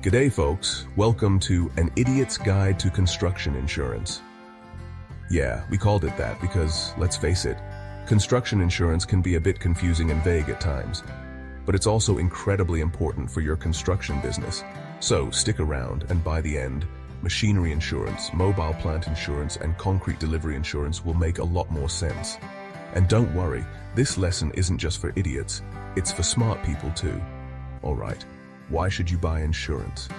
G'day folks, welcome to An Idiot's Guide to Construction Insurance. Yeah, we called it that because, let's face it, construction insurance can be a bit confusing and vague at times, but it's also incredibly important for your construction business. So stick around, and by the end, machinery insurance, mobile plant insurance, and concrete delivery insurance will make a lot more sense. And don't worry, this lesson isn't just for idiots, it's for smart people too. Alright, why should you buy insurance?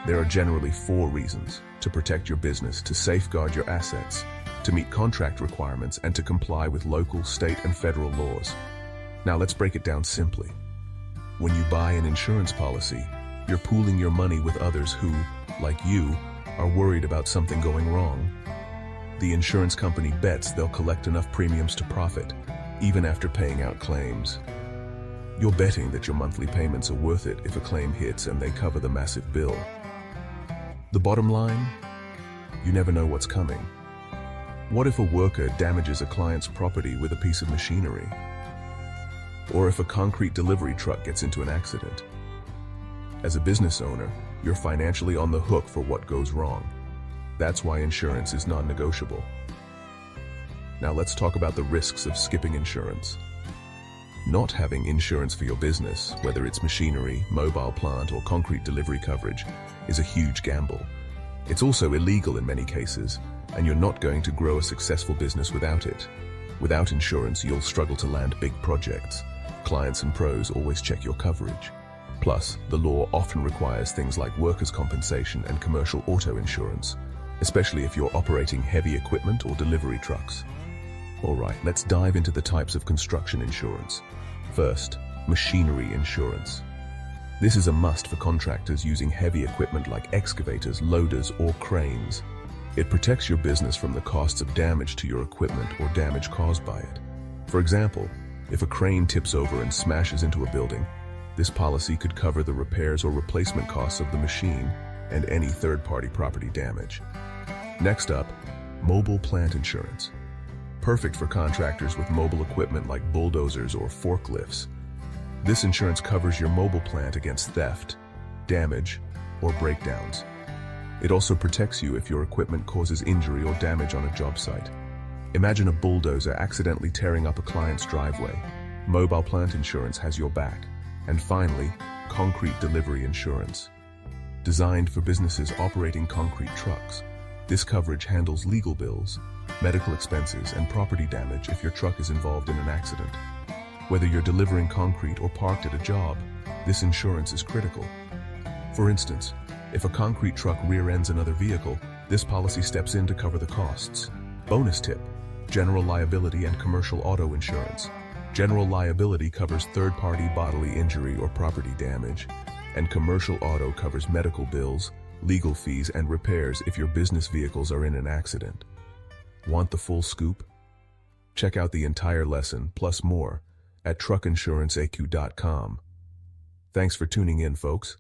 There are generally 4 reasons: to protect your business, to safeguard your assets, to meet contract requirements, and to comply with local, state, and federal laws. Now let's break it down simply. When you buy an insurance policy, you're pooling your money with others who, like you, are worried about something going wrong. The insurance company bets they'll collect enough premiums to profit, even after paying out claims. You're betting that your monthly payments are worth it if a claim hits and they cover the massive bill. The bottom line? You never know what's coming. What if a worker damages a client's property with a piece of machinery? Or if a concrete delivery truck gets into an accident? As a business owner, you're financially on the hook for what goes wrong. That's why insurance is non-negotiable. Now let's talk about the risks of skipping insurance. Not having insurance for your business, whether it's machinery, mobile plant, or concrete delivery coverage, is a huge gamble. It's also illegal in many cases, and you're not going to grow a successful business without it. Without insurance, you'll struggle to land big projects. Clients and pros always check your coverage. Plus, the law often requires things like workers' compensation and commercial auto insurance, especially if you're operating heavy equipment or delivery trucks. Alright, let's dive into the types of construction insurance. First, machinery insurance. This is a must for contractors using heavy equipment like excavators, loaders, or cranes. It protects your business from the costs of damage to your equipment or damage caused by it. For example, if a crane tips over and smashes into a building, this policy could cover the repairs or replacement costs of the machine and any third-party property damage. Next up, mobile plant insurance. Perfect for contractors with mobile equipment like bulldozers or forklifts. This insurance covers your mobile plant against theft, damage, or breakdowns. It also protects you if your equipment causes injury or damage on a job site. Imagine a bulldozer accidentally tearing up a client's driveway. Mobile plant insurance has your back. And finally, concrete delivery insurance. Designed for businesses operating concrete trucks, this coverage handles legal bills, medical expenses, and property damage if your truck is involved in an accident. Whether you're delivering concrete or parked at a job, this insurance is critical. For instance, if a concrete truck rear-ends another vehicle, this policy steps in to cover the costs. Bonus tip: general liability and commercial auto insurance. General liability covers third-party bodily injury or property damage, and commercial auto covers medical bills, legal fees, and repairs if your business vehicles are in an accident. Want the full scoop? Check out the entire lesson, plus more, at truckinsuranceaq.com. Thanks for tuning in, folks.